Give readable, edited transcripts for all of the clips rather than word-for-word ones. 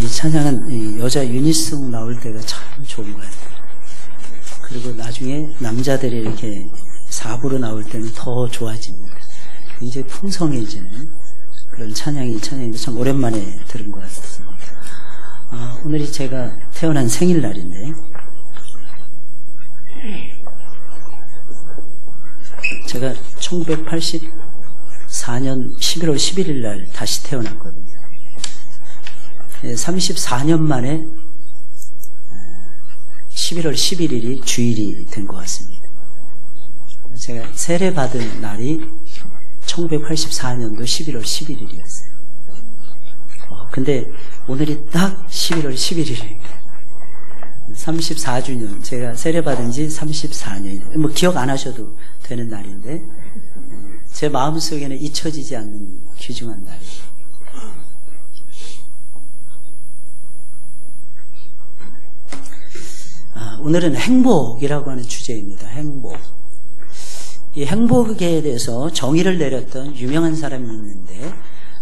이 찬양은 이 여자 유닛송 나올 때가 참 좋은 것 같아요. 그리고 나중에 남자들이 이렇게 4부로 나올 때는 더 좋아집니다. 굉장히 풍성해지는 그런 찬양인데 참 오랜만에 들은 것 같습니다. 오늘이 제가 태어난 생일날인데 제가 1984년 11월 11일 날 다시 태어났거든요. 34년 만에 11월 11일이 주일이 된 것 같습니다. 제가 세례받은 날이 1984년도 11월 11일이었어요. 근데 오늘이 딱 11월 11일이에요. 34주년, 제가 세례받은 지 34년이에요. 뭐 기억 안 하셔도 되는 날인데 제 마음속에는 잊혀지지 않는 귀중한 날이에요. 오늘은 행복이라고 하는 주제입니다. 행복. 이 행복에 대해서 정의를 내렸던 유명한 사람이 있는데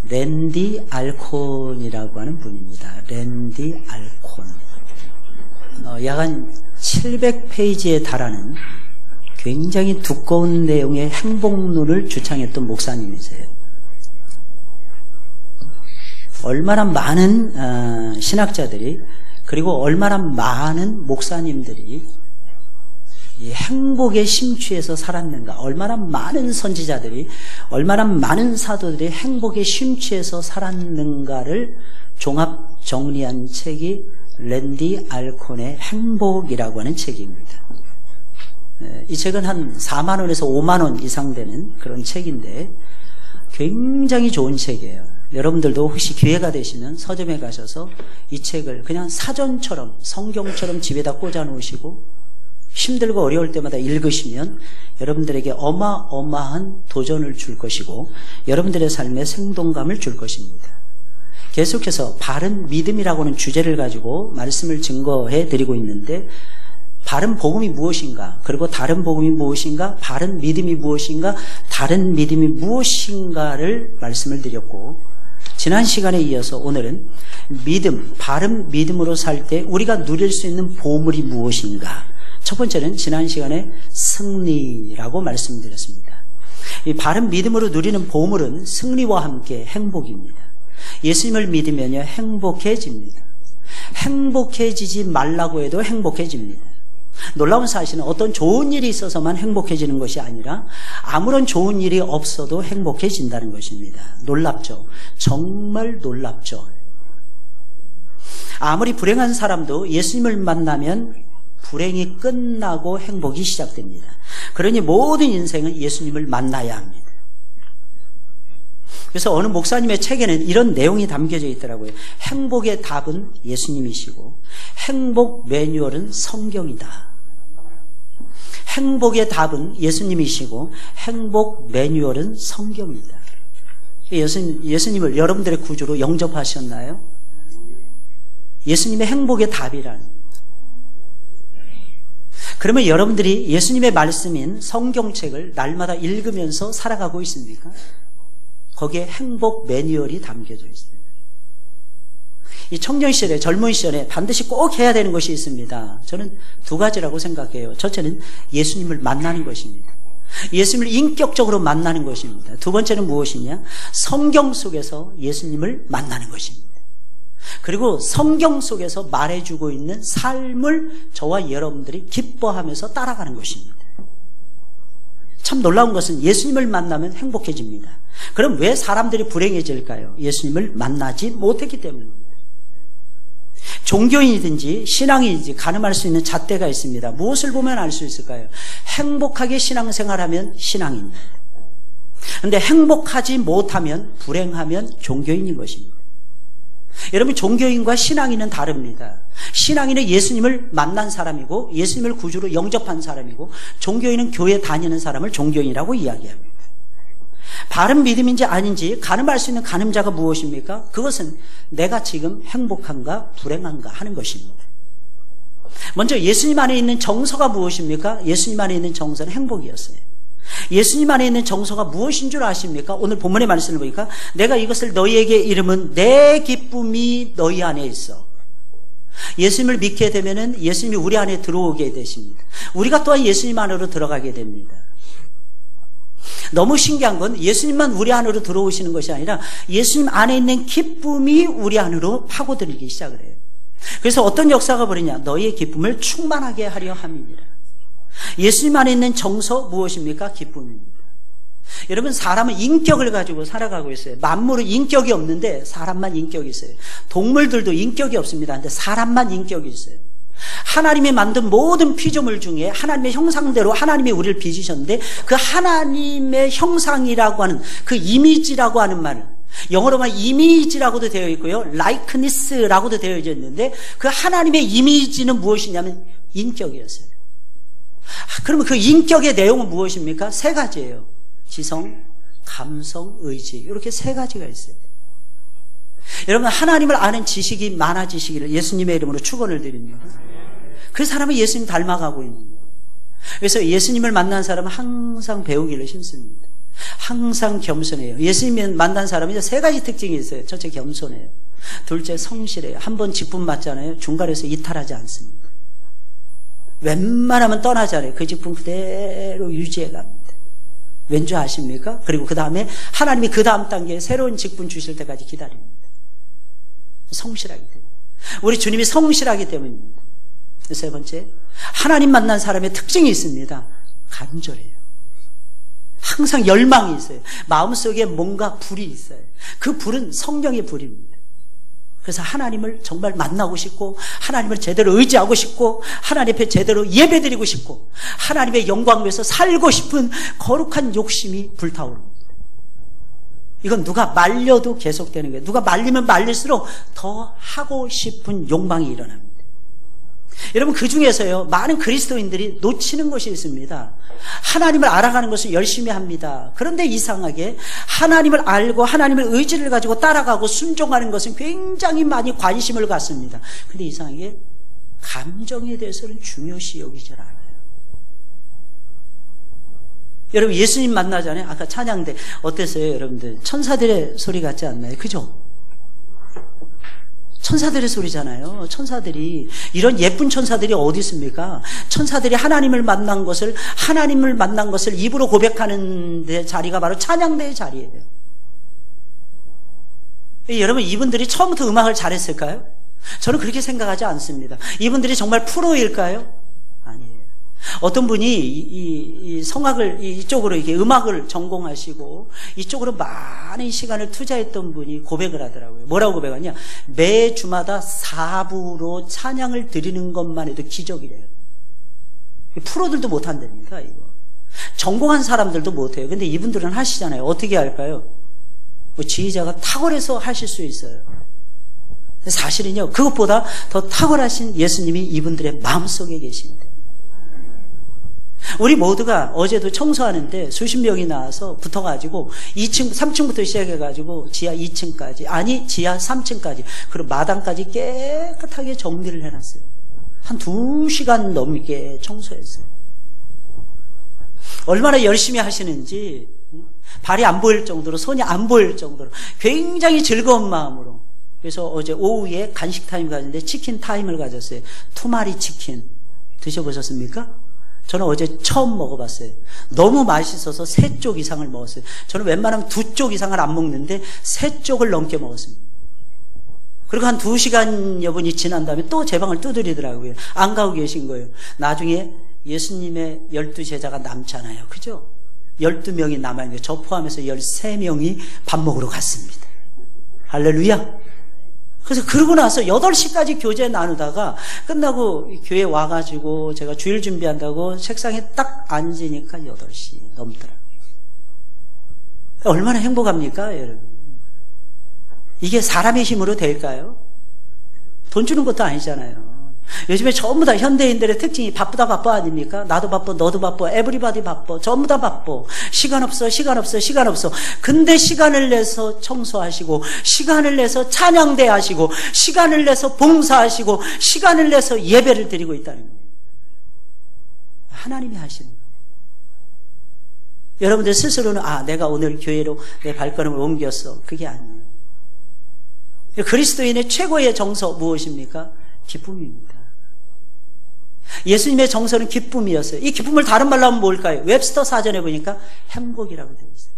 랜디 알콘이라고 하는 분입니다. 랜디 알콘. 약 한 700페이지에 달하는 굉장히 두꺼운 내용의 행복론을 주창했던 목사님이세요. 얼마나 많은 신학자들이 그리고 얼마나 많은 목사님들이 이 행복에 심취해서 살았는가, 얼마나 많은 선지자들이, 얼마나 많은 사도들이 행복에 심취해서 살았는가를 종합 정리한 책이 랜디 알콘의 행복이라고 하는 책입니다. 이 책은 한 4만 원에서 5만 원 이상 되는 그런 책인데 굉장히 좋은 책이에요. 여러분들도 혹시 기회가 되시면 서점에 가셔서 이 책을 그냥 사전처럼, 성경처럼 집에다 꽂아 놓으시고 힘들고 어려울 때마다 읽으시면 여러분들에게 어마어마한 도전을 줄 것이고 여러분들의 삶에 생동감을 줄 것입니다. 계속해서 바른 믿음이라고 하는 주제를 가지고 말씀을 증거해 드리고 있는데 바른 복음이 무엇인가, 그리고 다른 복음이 무엇인가, 바른 믿음이 무엇인가, 다른 믿음이 무엇인가를 말씀을 드렸고, 지난 시간에 이어서 오늘은 믿음, 바른 믿음으로 살 때 우리가 누릴 수 있는 보물이 무엇인가. 첫 번째는 지난 시간에 승리라고 말씀드렸습니다. 이 바른 믿음으로 누리는 보물은 승리와 함께 행복입니다. 예수님을 믿으면요 행복해집니다. 행복해지지 말라고 해도 행복해집니다. 놀라운 사실은 어떤 좋은 일이 있어서만 행복해지는 것이 아니라 아무런 좋은 일이 없어도 행복해진다는 것입니다. 놀랍죠? 정말 놀랍죠? 아무리 불행한 사람도 예수님을 만나면 불행이 끝나고 행복이 시작됩니다. 그러니 모든 인생은 예수님을 만나야 합니다. 그래서 어느 목사님의 책에는 이런 내용이 담겨져 있더라고요. 행복의 답은 예수님이시고 행복 매뉴얼은 성경이다. 행복의 답은 예수님이시고 행복 매뉴얼은 성경이다. 예수님을 여러분들의 구주로 영접하셨나요? 예수님의 행복의 답이라는. 그러면 여러분들이 예수님의 말씀인 성경책을 날마다 읽으면서 살아가고 있습니까? 거기에 행복 매뉴얼이 담겨져 있어요. 이 청년 시절에, 젊은 시절에 반드시 꼭 해야 되는 것이 있습니다. 저는 두 가지라고 생각해요. 첫째는 예수님을 만나는 것입니다. 예수님을 인격적으로 만나는 것입니다. 두 번째는 무엇이냐? 성경 속에서 예수님을 만나는 것입니다. 그리고 성경 속에서 말해주고 있는 삶을 저와 여러분들이 기뻐하면서 따라가는 것입니다. 참 놀라운 것은 예수님을 만나면 행복해집니다. 그럼 왜 사람들이 불행해질까요? 예수님을 만나지 못했기 때문입니다. 종교인이든지 신앙인이든지 가늠할 수 있는 잣대가 있습니다. 무엇을 보면 알 수 있을까요? 행복하게 신앙생활하면 신앙인입니다. 그런데 행복하지 못하면, 불행하면 종교인인 것입니다. 여러분, 종교인과 신앙인은 다릅니다. 신앙인은 예수님을 만난 사람이고 예수님을 구주로 영접한 사람이고, 종교인은 교회 다니는 사람을 종교인이라고 이야기합니다. 바른 믿음인지 아닌지 가늠할 수 있는 가늠자가 무엇입니까? 그것은 내가 지금 행복한가 불행한가 하는 것입니다. 먼저 예수님 안에 있는 정서가 무엇입니까? 예수님 안에 있는 정서는 행복이었어요. 예수님 안에 있는 정서가 무엇인 줄 아십니까? 오늘 본문의 말씀을 보니까 내가 이것을 너희에게 이름은 내 기쁨이 너희 안에 있어. 예수님을 믿게 되면은 예수님이 우리 안에 들어오게 되십니다. 우리가 또한 예수님 안으로 들어가게 됩니다. 너무 신기한 건 예수님만 우리 안으로 들어오시는 것이 아니라 예수님 안에 있는 기쁨이 우리 안으로 파고들기 시작을 해요. 그래서 어떤 역사가 벌이냐? 너희의 기쁨을 충만하게 하려 함이니라. 예수님 안에 있는 정서 무엇입니까? 기쁨입니다. 여러분, 사람은 인격을 가지고 살아가고 있어요. 만물은 인격이 없는데 사람만 인격이 있어요. 동물들도 인격이 없습니다. 근데 사람만 인격이 있어요. 하나님이 만든 모든 피조물 중에 하나님의 형상대로 하나님이 우리를 빚으셨는데 그 하나님의 형상이라고 하는 그 이미지라고 하는 말은 영어로 말하면 이미지라고도 되어 있고요, likeness라고도 되어 있는데 그 하나님의 이미지는 무엇이냐면 인격이었어요. 그러면 그 인격의 내용은 무엇입니까? 세 가지예요. 지성, 감성, 의지, 이렇게 세 가지가 있어요. 여러분, 하나님을 아는 지식이 많아지시기를 예수님의 이름으로 축원을 드립니다. 그 사람은 예수님 닮아가고 있는 거예요. 그래서 예수님을 만난 사람은 항상 배우기를 힘씁니다. 항상 겸손해요. 예수님을 만난 사람은 이제 세 가지 특징이 있어요. 첫째, 겸손해요. 둘째, 성실해요. 한 번 직분 받잖아요. 중간에서 이탈하지 않습니다. 웬만하면 떠나지 않아요. 그 직분 그대로 유지해 갑니다. 왠지 아십니까? 그리고 그 다음에 하나님이 그 다음 단계에 새로운 직분 주실 때까지 기다립니다. 성실하기 때문에. 우리 주님이 성실하기 때문입니다. 세 번째, 하나님 만난 사람의 특징이 있습니다. 간절해요. 항상 열망이 있어요. 마음속에 뭔가 불이 있어요. 그 불은 성령의 불입니다. 그래서 하나님을 정말 만나고 싶고, 하나님을 제대로 의지하고 싶고, 하나님 앞에 제대로 예배드리고 싶고, 하나님의 영광을 위해서 살고 싶은 거룩한 욕심이 불타오릅니다. 이건 누가 말려도 계속되는 거예요. 누가 말리면 말릴수록 더 하고 싶은 욕망이 일어납니다. 여러분, 그 중에서요, 많은 그리스도인들이 놓치는 것이 있습니다. 하나님을 알아가는 것을 열심히 합니다. 그런데 이상하게 하나님을 알고 하나님의 의지를 가지고 따라가고 순종하는 것은 굉장히 많이 관심을 갖습니다. 근데 이상하게 감정에 대해서는 중요시 여기질 않아요. 여러분, 예수님 만나잖아요. 아까 찬양대 어땠어요, 여러분들? 천사들의 소리 같지 않나요? 그죠? 천사들의 소리잖아요. 천사들이, 이런 예쁜 천사들이 어디 있습니까? 천사들이 하나님을 만난 것을 입으로 고백하는 데 자리가 바로 찬양대의 자리예요. 여러분, 이분들이 처음부터 음악을 잘했을까요? 저는 그렇게 생각하지 않습니다. 이분들이 정말 프로일까요? 아니에요. 어떤 분이 이 성악을 이쪽으로 이렇게 음악을 전공하시고 이쪽으로 많은 시간을 투자했던 분이 고백을 하더라고요. 뭐라고 고백하냐? 매 주마다 4부로 찬양을 드리는 것만 해도 기적이래요. 프로들도 못한답니다, 이거. 전공한 사람들도 못해요. 근데 이분들은 하시잖아요. 어떻게 할까요? 지휘자가 탁월해서 하실 수 있어요. 사실은요, 그것보다 더 탁월하신 예수님이 이분들의 마음속에 계십니다. 우리 모두가 어제도 청소하는데 수십 명이 나와서 붙어가지고 2층, 3층부터 시작해가지고 지하 2층까지, 아니 지하 3층까지, 그리고 마당까지 깨끗하게 정리를 해놨어요. 한 2시간 넘게 청소했어요. 얼마나 열심히 하시는지, 발이 안 보일 정도로, 손이 안 보일 정도로 굉장히 즐거운 마음으로. 그래서 어제 오후에 간식 타임 가졌는데 치킨 타임을 가졌어요. 2마리 치킨 드셔보셨습니까? 저는 어제 처음 먹어봤어요. 너무 맛있어서 3쪽 이상을 먹었어요. 저는 웬만하면 2쪽 이상을 안 먹는데 3쪽을 넘게 먹었습니다. 그리고 한 2시간여 분이 지난 다음에 또 제 방을 두드리더라고요. 안 가고 계신 거예요. 나중에 예수님의 12제자가 남잖아요. 그죠? 12명이 남아있는 거예요. 저 포함해서 13명이 밥 먹으러 갔습니다. 할렐루야. 그래서 그러고 나서 8시까지 교제 나누다가 끝나고 교회 와가지고 제가 주일 준비한다고 책상에 딱 앉으니까 8시 넘더라고요. 얼마나 행복합니까, 여러분? 이게 사람의 힘으로 될까요? 돈 주는 것도 아니잖아요. 요즘에 전부 다 현대인들의 특징이 바쁘다 바빠 아닙니까? 나도 바빠, 너도 바빠, 에브리바디 바빠, 전부 다 바빠. 시간 없어, 시간 없어, 시간 없어. 근데 시간을 내서 청소하시고, 시간을 내서 찬양대 하시고, 시간을 내서 봉사하시고, 시간을 내서 예배를 드리고 있다는 거예요. 하나님이 하시는 거예요. 여러분들 스스로는 내가 오늘 교회로 내 발걸음을 옮겼어. 그게 아니에요. 그리스도인의 최고의 정서 무엇입니까? 기쁨입니다. 예수님의 정서는 기쁨이었어요. 이 기쁨을 다른 말로 하면 뭘까요? 웹스터 사전에 보니까 행복이라고 되어 있어요.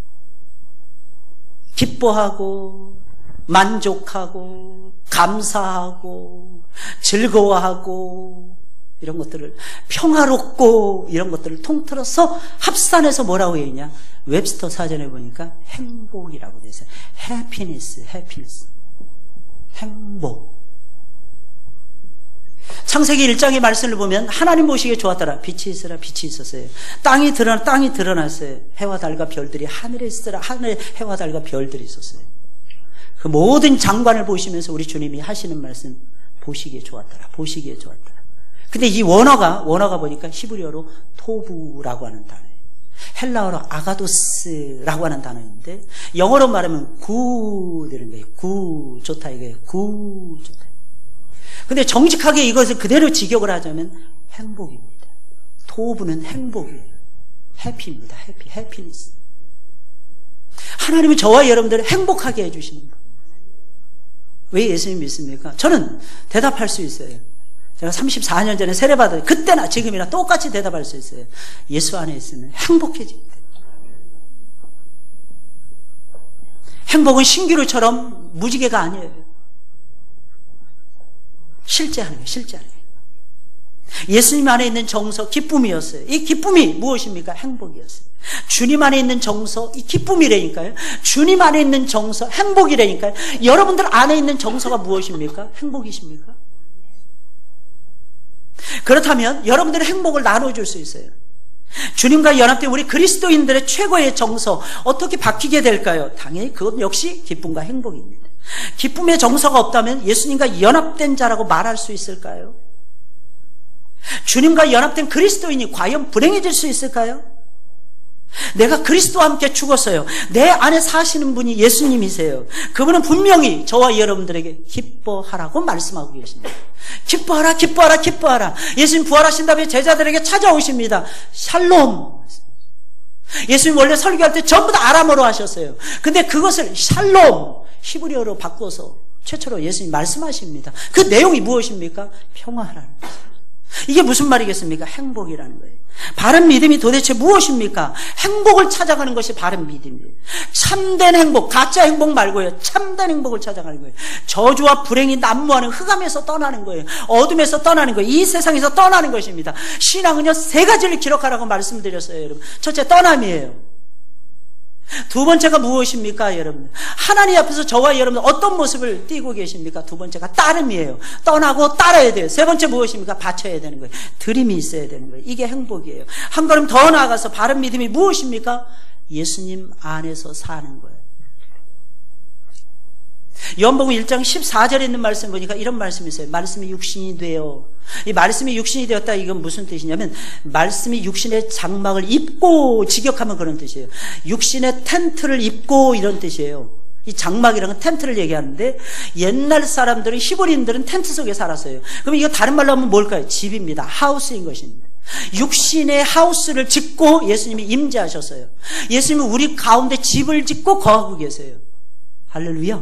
기뻐하고 만족하고 감사하고 즐거워하고 이런 것들을 평화롭고 이런 것들을 통틀어서 합산해서 뭐라고 해야 되냐? 웹스터 사전에 보니까 행복이라고 되어 있어요. happiness. 행복. 창세기 1장의 말씀을 보면 하나님 보시기에 좋았더라. 빛이 있으라 빛이 있었어요. 땅이 드러났어요. 해와 달과 별들이 하늘에 있으라 하늘에 해와 달과 별들이 있었어요. 그 모든 장관을 보시면서 우리 주님이 하시는 말씀 보시기에 좋았더라. 근데 이 원어가 보니까 히브리어로 토부라고 하는 단어예요. 헬라어로 아가도스라고 하는 단어인데 영어로 말하면 굿 이런 거예요. 굿 좋다 이거예요. 굿 좋다. 근데 정직하게 이것을 그대로 직역을 하자면 행복입니다. 토부는 행복이에요. 해피입니다. 해피니스. 하나님은 저와 여러분들을 행복하게 해주시는 거예요. 왜 예수님 믿습니까? 저는 대답할 수 있어요. 제가 34년 전에 세례받은 그때나 지금이나 똑같이 대답할 수 있어요. 예수 안에 있으면 행복해집니다. 행복은 신기루처럼 무지개가 아니에요. 실제 하는 거예요. 예수님 안에 있는 정서 기쁨이었어요. 이 기쁨이 무엇입니까? 행복이었어요. 주님 안에 있는 정서 이 기쁨이라니까요. 주님 안에 있는 정서 행복이라니까요. 여러분들 안에 있는 정서가 무엇입니까? 행복이십니까? 그렇다면 여러분들의 행복을 나눠줄 수 있어요. 주님과 연합된 우리 그리스도인들의 최고의 정서 어떻게 바뀌게 될까요? 당연히 그것 역시 기쁨과 행복입니다. 기쁨의 정서가 없다면 예수님과 연합된 자라고 말할 수 있을까요? 주님과 연합된 그리스도인이 과연 불행해질 수 있을까요? 내가 그리스도와 함께 죽었어요. 내 안에 사시는 분이 예수님이세요. 그분은 분명히 저와 여러분들에게 기뻐하라고 말씀하고 계십니다. 기뻐하라. 예수님 부활하신 다음에 제자들에게 찾아오십니다. 샬롬. 예수님 원래 설교할 때 전부 다 아람어로 하셨어요. 근데 그것을 샬롬 히브리어로 바꿔서 최초로 예수님 말씀하십니다. 그 내용이 무엇입니까? 평화라는 거예요. 이게 무슨 말이겠습니까? 행복이라는 거예요. 바른 믿음이 도대체 무엇입니까? 행복을 찾아가는 것이 바른 믿음이에요. 참된 행복, 가짜 행복 말고요. 참된 행복을 찾아가는 거예요. 저주와 불행이 난무하는 흑암에서 떠나는 거예요. 어둠에서 떠나는 거예요. 이 세상에서 떠나는 것입니다. 신앙은요 3가지를 기록하라고 말씀드렸어요. 여러분. 첫째 떠남이에요. 두 번째가 무엇입니까, 여러분? 하나님 앞에서 저와 여러분 어떤 모습을 띠고 계십니까? 두 번째가 따름이에요. 떠나고 따라야 돼요. 세 번째 무엇입니까? 바쳐야 되는 거예요. 드림이 있어야 되는 거예요. 이게 행복이에요. 한 걸음 더 나아가서 바른 믿음이 무엇입니까? 예수님 안에서 사는 거예요. 요한복음 1장 14절에 있는 말씀 보니까 이런 말씀이 있어요. 말씀이 육신이 되어. 이 말씀이 육신이 되었다 이건 무슨 뜻이냐면 말씀이 육신의 장막을 입고 직역하면 그런 뜻이에요. 육신의 텐트를 입고 이런 뜻이에요. 이 장막이라는 건 텐트를 얘기하는데 옛날 사람들은 히브리인들은 텐트 속에 살았어요. 그럼 이거 다른 말로 하면 뭘까요? 집입니다. 하우스인 것입니다. 육신의 하우스를 짓고 예수님이 임재하셨어요. 예수님은 우리 가운데 집을 짓고 거하고 계세요. 할렐루야.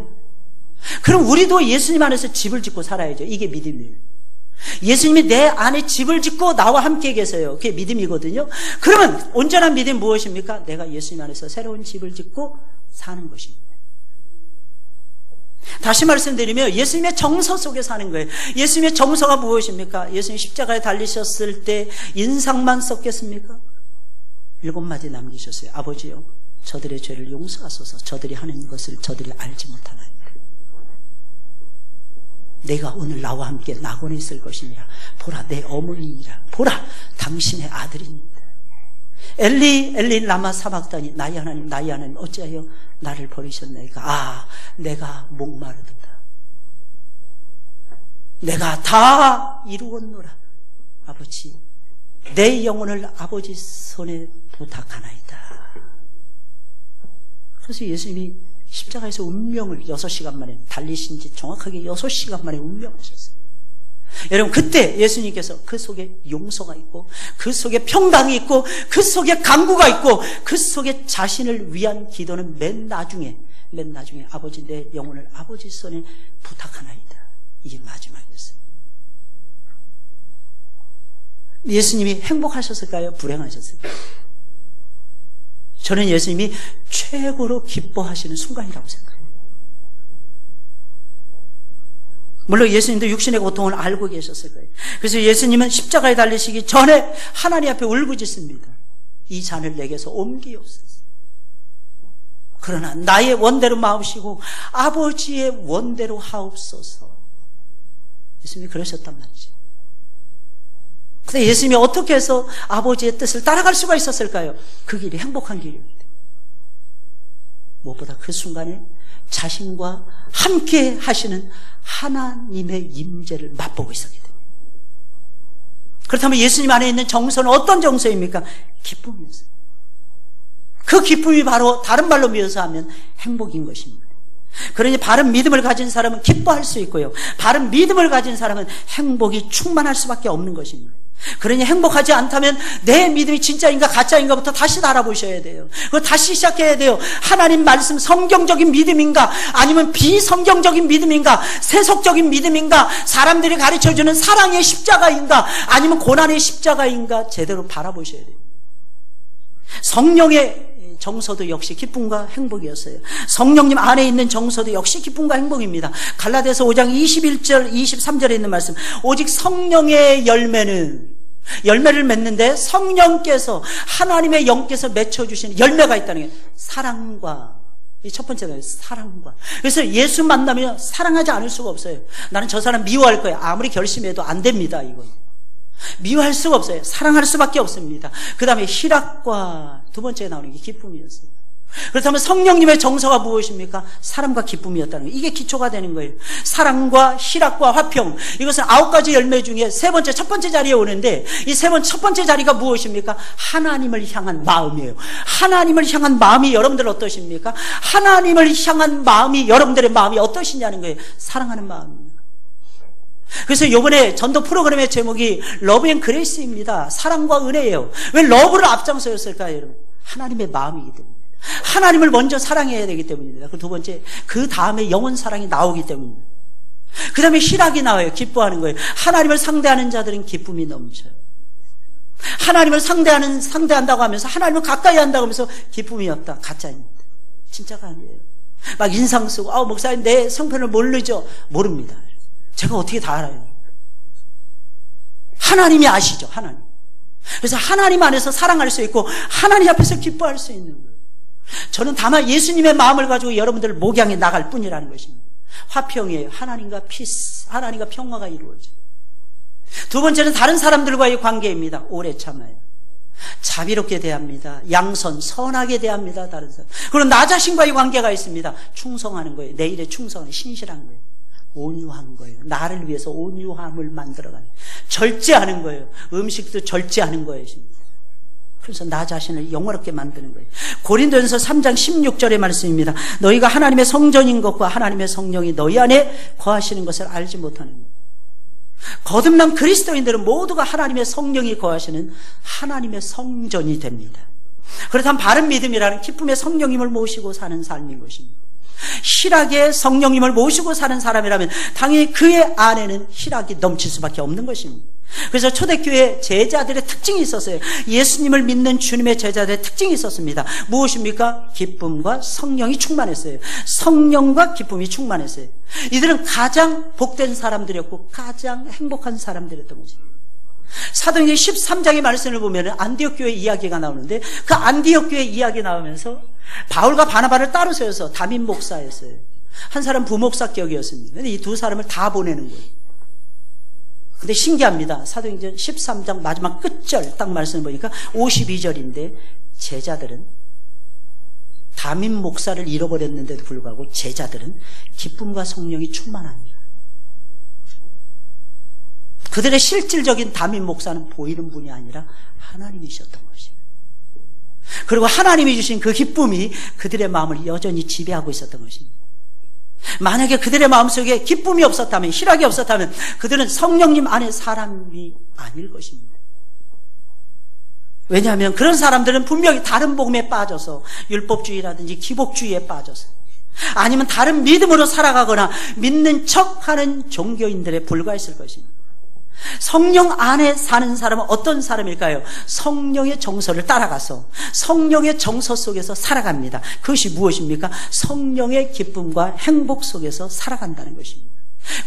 그럼 우리도 예수님 안에서 집을 짓고 살아야죠. 이게 믿음이에요. 예수님이 내 안에 집을 짓고 나와 함께 계세요. 그게 믿음이거든요. 그러면 온전한 믿음이 무엇입니까? 내가 예수님 안에서 새로운 집을 짓고 사는 것입니다. 다시 말씀드리면 예수님의 정서 속에 사는 거예요. 예수님의 정서가 무엇입니까? 예수님 십자가에 달리셨을 때 인상만 썼겠습니까? 7마디 남기셨어요. 아버지요, 저들의 죄를 용서하소서. 저들이 하는 것을 저들이 알지 못하나이다. 내가 오늘 나와 함께 낙원에 있을 것이니라. 보라, 내 어머니니라. 보라, 당신의 아들입니다. 엘리 엘리 라마 사박다니, 나의 하나님 어찌하여 나를 버리셨나이까. 내가 목마르도다. 내가 다 이루었노라. 아버지, 내 영혼을 아버지 손에 부탁하나이다. 그래서 예수님이 십자가에서 운명을 6시간 만에 달리신 지 정확하게 6시간 만에 운명하셨어요. 여러분, 그때 예수님께서 그 속에 용서가 있고, 그 속에 평강이 있고, 그 속에 강구가 있고, 그 속에 자신을 위한 기도는 맨 나중에 아버지, 내 영혼을 아버지 손에 부탁하나이다. 이게 마지막이었어요. 예수님이 행복하셨을까요? 불행하셨을까요? 저는 예수님이 최고로 기뻐하시는 순간이라고 생각해요. 물론 예수님도 육신의 고통을 알고 계셨을 거예요. 그래서 예수님은 십자가에 달리시기 전에 하나님 앞에 울부짖습니다. 이 잔을 내게서 옮기옵소서. 그러나 나의 원대로 마옵시고 아버지의 원대로 하옵소서. 예수님이 그러셨단 말이죠. 근데 예수님이 어떻게 해서 아버지의 뜻을 따라갈 수가 있었을까요? 그 길이 행복한 길입니다. 무엇보다 그 순간에 자신과 함께 하시는 하나님의 임재를 맛보고 있었기 때문에. 그렇다면 예수님 안에 있는 정서는 어떤 정서입니까? 기쁨이었어요. 그 기쁨이 바로 다른 말로 묘사하면 행복인 것입니다. 그러니 바른 믿음을 가진 사람은 기뻐할 수 있고요, 바른 믿음을 가진 사람은 행복이 충만할 수밖에 없는 것입니다. 그러니 행복하지 않다면 내 믿음이 진짜인가 가짜인가부터 다시 알아보셔야 돼요. 그거 다시 시작해야 돼요. 하나님 말씀 성경적인 믿음인가, 아니면 비성경적인 믿음인가, 세속적인 믿음인가, 사람들이 가르쳐주는 사랑의 십자가인가, 아니면 고난의 십자가인가, 제대로 바라보셔야 돼요. 성령의 정서도 역시 기쁨과 행복이었어요. 성령님 안에 있는 정서도 역시 기쁨과 행복입니다. 갈라디아서 5장 21절 23절에 있는 말씀, 오직 성령의 열매를 맺는데 성령께서, 하나님의 영께서 맺혀주시는 열매가 있다는 게 사랑과, 이 첫 번째는 사랑과. 그래서 예수 만나면 사랑하지 않을 수가 없어요. 나는 저 사람 미워할 거야. 아무리 결심해도 안 됩니다. 이건 미워할 수가 없어요. 사랑할 수밖에 없습니다. 그 다음에 희락과, 두 번째에 나오는 게 기쁨이었어요. 그렇다면 성령님의 정서가 무엇입니까? 사랑과 기쁨이었다는 거예요. 이게 기초가 되는 거예요. 사랑과 희락과 화평, 이것은 9가지 열매 중에 첫 번째 자리에 오는데, 이 첫 번째 자리가 무엇입니까? 하나님을 향한 마음이에요. 하나님을 향한 마음이 여러분들 어떠십니까? 하나님을 향한 마음이, 여러분들의 마음이 어떠시냐는 거예요. 사랑하는 마음입니다. 그래서 이번에 전도 프로그램의 제목이 러브 앤 그레이스입니다. 사랑과 은혜예요. 왜 러브를 앞장서였을까요, 여러분? 하나님의 마음이기 때문에. 하나님을 먼저 사랑해야 되기 때문입니다. 그 두 번째, 그 다음에 영원 사랑이 나오기 때문입니다. 그 다음에 희락이 나와요. 기뻐하는 거예요. 하나님을 상대하는 자들은 기쁨이 넘쳐요. 하나님을 상대한다고 하면서, 하나님을 가까이 한다고 하면서 기쁨이 없다. 가짜입니다. 진짜가 아니에요. 막 인상 쓰고, 목사님 내 성편을 모르죠? 모릅니다. 제가 어떻게 다 알아요? 하나님이 아시죠, 하나님. 그래서 하나님 안에서 사랑할 수 있고, 하나님 앞에서 기뻐할 수 있는 거예요. 저는 다만 예수님의 마음을 가지고 여러분들을 목양해 나갈 뿐이라는 것입니다. 화평이에요. 하나님과 피스, 하나님과 평화가 이루어져요. 두 번째는 다른 사람들과의 관계입니다. 오래 참아요. 자비롭게 대합니다. 양선, 선하게 대합니다. 다른 사람. 그리고 나 자신과의 관계가 있습니다. 충성하는 거예요. 내 일에 충성하는, 신실한 거예요. 온유한 거예요. 나를 위해서 온유함을 만들어가는, 절제하는 거예요. 음식도 절제하는 거예요. 그래서 나 자신을 영원롭게 만드는 거예요. 고린도전서 3장 16절의 말씀입니다. 너희가 하나님의 성전인 것과 하나님의 성령이 너희 안에 거하시는 것을 알지 못하는 거예요. 거듭난 그리스도인들은 모두가 하나님의 성령이 거하시는 하나님의 성전이 됩니다. 그렇다면 바른 믿음이라는 기쁨의 성령님을 모시고 사는 삶인 것입니다. 희락의 성령님을 모시고 사는 사람이라면 당연히 그의 안에는 희락이 넘칠 수밖에 없는 것입니다. 그래서 초대교회 제자들의 특징이 있었어요. 예수님을 믿는 주님의 제자들의 특징이 있었습니다. 무엇입니까? 기쁨과 성령이 충만했어요. 성령과 기쁨이 충만했어요. 이들은 가장 복된 사람들이었고 가장 행복한 사람들이었던 거죠. 사도행전 13장의 말씀을 보면 안디옥 교회 이야기가 나오는데, 그 안디옥 교회 이야기 나오면서 바울과 바나바를 따로 세워서, 담임 목사였어요. 한 사람 부목사격이었습니다. 근데 이 두 사람을 다 보내는 거예요. 근데 신기합니다. 사도행전 13장 마지막 끝절 딱 말씀을 보니까 52절인데, 제자들은, 담임 목사를 잃어버렸는데도 불구하고 제자들은 기쁨과 성령이 충만합니다. 그들의 실질적인 담임 목사는 보이는 분이 아니라 하나님이셨던 것입니다. 그리고 하나님이 주신 그 기쁨이 그들의 마음을 여전히 지배하고 있었던 것입니다. 만약에 그들의 마음속에 기쁨이 없었다면, 희락이 없었다면 그들은 성령님 안에 사람이 아닐 것입니다. 왜냐하면 그런 사람들은 분명히 다른 복음에 빠져서 율법주의라든지 기복주의에 빠져서 아니면 다른 믿음으로 살아가거나 믿는 척하는 종교인들에 불과했을 것입니다. 성령 안에 사는 사람은 어떤 사람일까요? 성령의 정서를 따라가서 성령의 정서 속에서 살아갑니다. 그것이 무엇입니까? 성령의 기쁨과 행복 속에서 살아간다는 것입니다.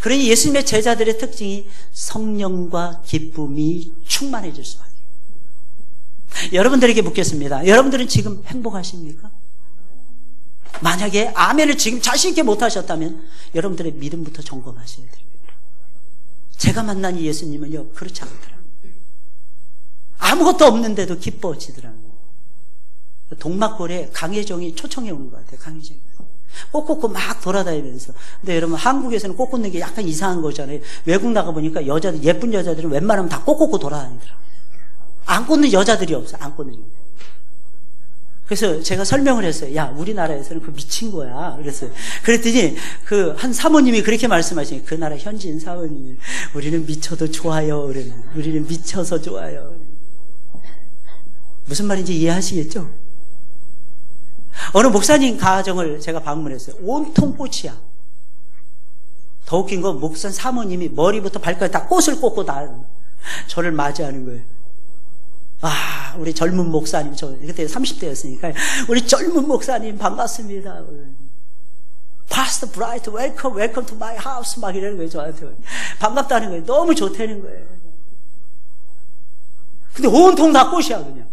그러니 예수님의 제자들의 특징이 성령과 기쁨이 충만해질 수밖에. 여러분들에게 묻겠습니다. 여러분들은 지금 행복하십니까? 만약에 아멘을 지금 자신 있게 못하셨다면 여러분들의 믿음부터 점검하셔야 돼요. 제가 만난 이 예수님은요, 그렇지 않더라고요. 아무것도 없는데도 기뻐지더라고요. 동막골에 강혜정이 초청해 오는 것 같아요. 강혜정이 꽃 꽂고 막 돌아다니면서. 근데 여러분, 한국에서는 꽃 꽂는 게 약간 이상한 거잖아요. 외국 나가보니까 여자들, 예쁜 여자들은 웬만하면 다 꽃 꽂고 돌아다니더라고요. 안 꽂는 여자들이 없어요. 안 꽂는 여자. 그래서 제가 설명을 했어요. 야, 우리나라에서는 그 미친 거야. 그랬어요. 그랬더니 그 한 사모님이 그렇게 말씀하시니, 그 나라 현지인 사모님이, 우리는 미쳐도 좋아요. 우리는 미쳐서 좋아요. 무슨 말인지 이해하시겠죠? 어느 목사님 가정을 제가 방문했어요. 온통 꽃이야. 더 웃긴 건 목사 사모님이 머리부터 발까지 다 꽃을 꽂고 저를 맞이하는 거예요. 아, 우리 젊은 목사님, 저 그때 30대였으니까 우리 젊은 목사님 반갑습니다. Pastor Bright, welcome to my house. 막 이러는 거예요, 저한테. 반갑다는 거예요. 너무 좋다는 거예요. 근데 온통 다 꽃이야, 그냥.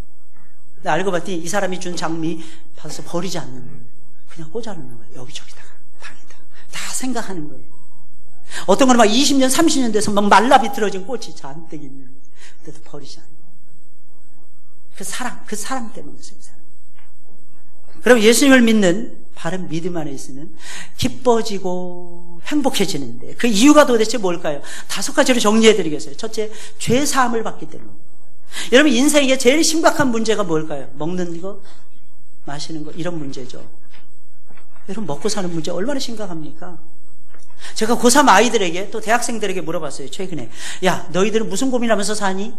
근데 알고 봤더니 이 사람이 준 장미 받아서 버리지 않는 거예요. 그냥 꽂아놓는 거예요. 여기저기다가, 방에다가. 다 생각하는 거예요. 어떤 거는 막 20년, 30년 돼서 막 말라 비틀어진 꽃이 잔뜩 있는 거예요. 그때도 버리지 않는 거예요. 그 사랑 때문에 생산. 그럼 예수님을 믿는 바른 믿음 안에 있으면 기뻐지고 행복해지는데 그 이유가 도대체 뭘까요? 5가지로 정리해드리겠어요. 첫째, 죄 사함을 받기 때문에. 여러분, 인생에 제일 심각한 문제가 뭘까요? 먹는 거, 마시는 거, 이런 문제죠. 여러분, 먹고 사는 문제 얼마나 심각합니까? 제가 고3 아이들에게 또 대학생들에게 물어봤어요. 최근에. 야, 너희들은 무슨 고민하면서 사니?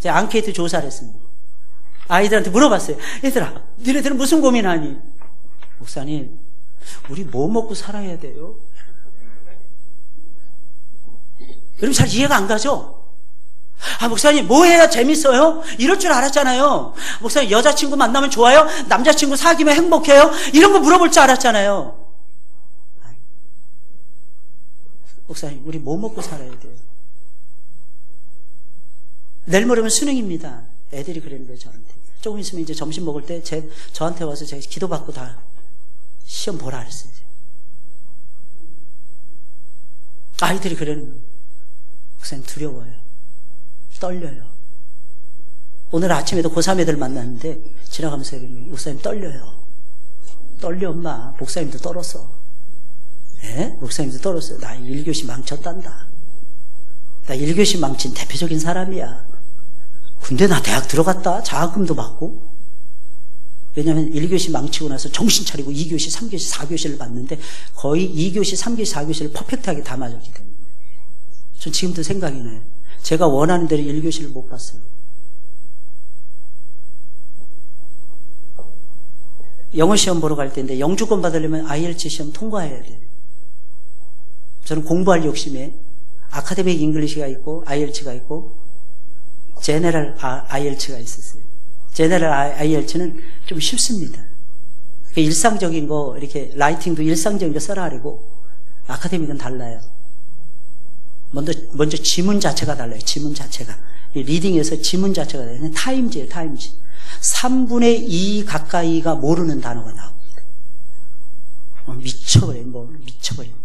제가 앙케이트 조사를 했습니다. 아이들한테 물어봤어요. 얘들아, 너희들은 무슨 고민하니? 목사님, 우리 뭐 먹고 살아야 돼요? 여러분, 잘 이해가 안 가죠? 아, 목사님, 뭐 해야 재밌어요? 이럴 줄 알았잖아요. 목사님, 여자친구 만나면 좋아요? 남자친구 사귀면 행복해요? 이런 거 물어볼 줄 알았잖아요. 목사님, 우리 뭐 먹고 살아야 돼요? 내일 모레면 수능입니다. 애들이 그러는 거예요, 저한테. 조금 있으면 이제 점심 먹을 때 저한테 와서 제가 기도받고 다 시험 보라 그랬어요. 아이들이 그러는 거예요. 목사님, 두려워요. 떨려요. 오늘 아침에도 고3 애들 만났는데 지나가면서 이러면 목사님 떨려요. 떨려, 엄마. 목사님도 떨었어. 예? 목사님도 떨었어요. 나 1교시 망쳤단다. 나 1교시 망친 대표적인 사람이야. 근데 나 대학 들어갔다. 장학금도 받고. 왜냐하면 1교시 망치고 나서 정신 차리고 2교시, 3교시, 4교시를 봤는데 거의 2교시, 3교시, 4교시를 퍼펙트하게 다 맞았기 때문에. 전 지금도 생각이 나요. 제가 원하는 대로 1교시를 못 봤어요. 영어 시험 보러 갈 때인데 영주권 받으려면 IELTS 시험 통과해야 돼요. 저는 공부할 욕심에 아카데믹 잉글리시가 있고 IELTS가 있고 제너럴 IELTS가 있었어요. 제너럴 IELTS는 좀 쉽습니다. 일상적인 거, 이렇게 라이팅도 일상적인 거 써라 하고 아카데믹은 달라요. 먼저 지문 자체가 달라요. 지문 자체가. 리딩에서 지문 자체가 달라요. 타임즈예요, 타임즈. 3분의 2 가까이가 모르는 단어가 나옵니다. 미쳐버려요, 미쳐버립니다.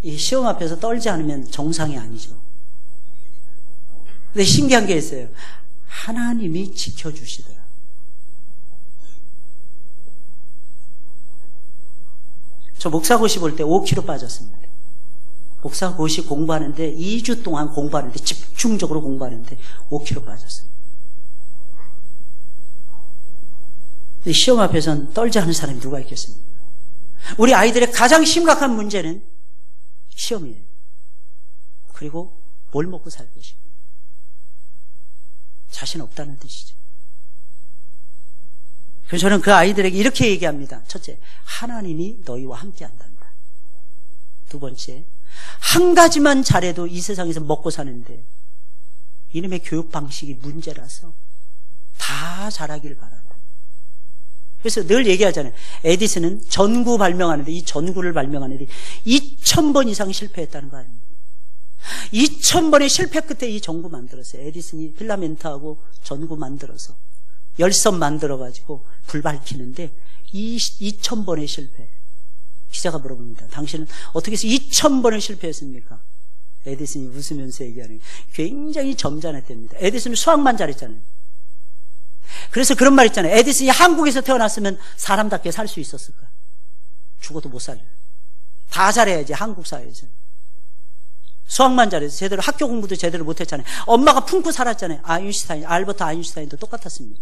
이 시험 앞에서 떨지 않으면 정상이 아니죠. 근데 신기한 게 있어요. 하나님이 지켜주시더라. 저 목사고시 볼 때 5kg 빠졌습니다. 목사고시 공부하는데 2주 동안 공부하는데 집중적으로 공부하는데 5kg 빠졌어요. 시험 앞에서는 떨지 않은 사람이 누가 있겠습니까? 우리 아이들의 가장 심각한 문제는 시험이에요. 그리고 뭘 먹고 살 것인가. 자신 없다는 뜻이죠. 그래서 저는 그 아이들에게 이렇게 얘기합니다. 첫째, 하나님이 너희와 함께 한단다. 두 번째, 한 가지만 잘해도 이 세상에서 먹고 사는데 이놈의 교육 방식이 문제라서 다 잘하기를 바란다. 그래서 늘 얘기하잖아요. 에디슨은 전구 발명하는데, 이 전구를 발명하는데 2000번 이상 실패했다는 거 아닙니까? 2000번의 실패 끝에 이 전구 만들었어요. 에디슨이 필라멘트하고 전구 만들어서 열선 만들어가지고 불 밝히는데 2000번의 실패. 기자가 물어봅니다. 당신은 어떻게 해서 2000번을 실패했습니까? 에디슨이 웃으면서 얘기하는 게 굉장히 점잖았답니다. 에디슨은 수학만 잘했잖아요. 그래서 그런 말 있잖아요. 에디슨이 한국에서 태어났으면 사람답게 살 수 있었을까? 죽어도 못 살려요. 다 잘해야지, 한국 사회에서는. 수학만 잘해서 제대로 학교 공부도 제대로 못했잖아요. 엄마가 품고 살았잖아요. 알버트 아인슈타인도 똑같았습니다.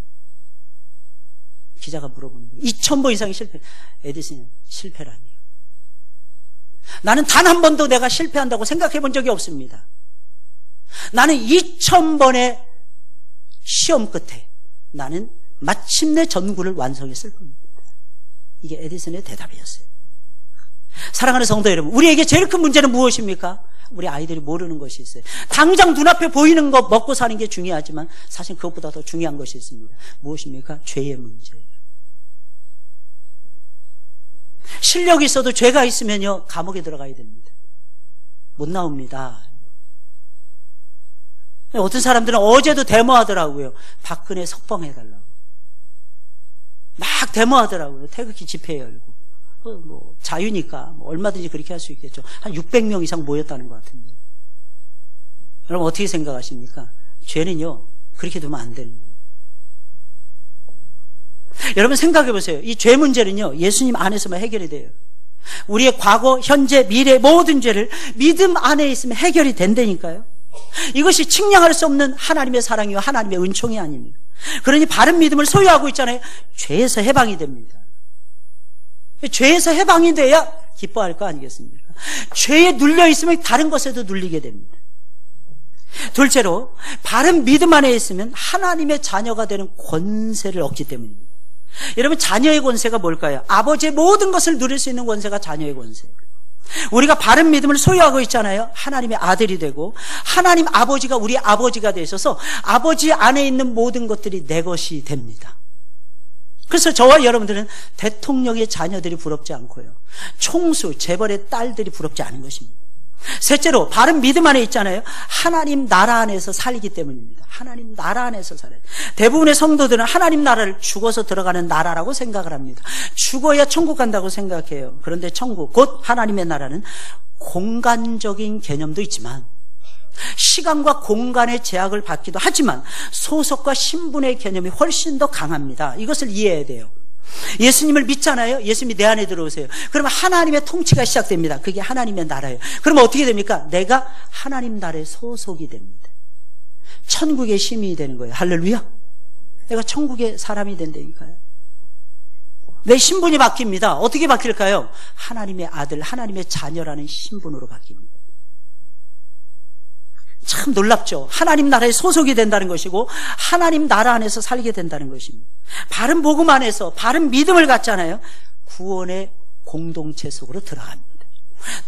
기자가 물어봅니다. 2000번 이상의 실패. 에디슨은 실패라니. 나는 단 한 번도 내가 실패한다고 생각해 본 적이 없습니다. 나는 2000번의 시험 끝에 나는 마침내 전구를 완성했을 뿐입니다. 이게 에디슨의 대답이었어요. 사랑하는 성도 여러분, 우리에게 제일 큰 문제는 무엇입니까? 우리 아이들이 모르는 것이 있어요. 당장 눈앞에 보이는 것 먹고 사는 게 중요하지만 사실 그것보다 더 중요한 것이 있습니다. 무엇입니까? 죄의 문제예요. 실력이 있어도 죄가 있으면요, 감옥에 들어가야 됩니다. 못 나옵니다. 어떤 사람들은 어제도 데모하더라고요. 박근혜 석방해달라고. 막 데모하더라고요. 태극기 집회 열고. 뭐 자유니까 뭐 얼마든지 그렇게 할 수 있겠죠. 한 600명 이상 모였다는 것 같은데. 여러분 어떻게 생각하십니까? 죄는요, 그렇게 두면 안 되는 거예요. 여러분 생각해 보세요. 이 죄 문제는요, 예수님 안에서만 해결이 돼요. 우리의 과거, 현재, 미래 모든 죄를 믿음 안에 있으면 해결이 된다니까요. 이것이 측량할 수 없는 하나님의 사랑이와 하나님의 은총이 아닙니다. 그러니 바른 믿음을 소유하고 있잖아요. 죄에서 해방이 됩니다. 죄에서 해방이 돼야 기뻐할 거 아니겠습니까? 죄에 눌려 있으면 다른 것에도 눌리게 됩니다. 둘째로 바른 믿음 안에 있으면 하나님의 자녀가 되는 권세를 얻기 때문입니다. 여러분 자녀의 권세가 뭘까요? 아버지의 모든 것을 누릴 수 있는 권세가 자녀의 권세. 우리가 바른 믿음을 소유하고 있잖아요. 하나님의 아들이 되고 하나님 아버지가 우리 아버지가 되셔서 아버지 안에 있는 모든 것들이 내 것이 됩니다. 그래서 저와 여러분들은 대통령의 자녀들이 부럽지 않고요, 총수, 재벌의 딸들이 부럽지 않은 것입니다. 셋째로 바른 믿음 안에 있잖아요. 하나님 나라 안에서 살기 때문입니다. 하나님 나라 안에서 살아요. 대부분의 성도들은 하나님 나라를 죽어서 들어가는 나라라고 생각을 합니다. 죽어야 천국 간다고 생각해요. 그런데 천국, 곧 하나님의 나라는 공간적인 개념도 있지만 시간과 공간의 제약을 받기도 하지만 소속과 신분의 개념이 훨씬 더 강합니다. 이것을 이해해야 돼요. 예수님을 믿잖아요. 예수님이 내 안에 들어오세요. 그러면 하나님의 통치가 시작됩니다. 그게 하나님의 나라예요. 그러면 어떻게 됩니까? 내가 하나님 나라에 소속이 됩니다. 천국의 시민이 되는 거예요. 할렐루야. 내가 천국의 사람이 된다니까요. 내 신분이 바뀝니다. 어떻게 바뀔까요? 하나님의 아들, 하나님의 자녀라는 신분으로 바뀝니다. 참 놀랍죠. 하나님 나라에 소속이 된다는 것이고 하나님 나라 안에서 살게 된다는 것입니다. 바른 복음 안에서 바른 믿음을 갖잖아요. 구원의 공동체 속으로 들어갑니다.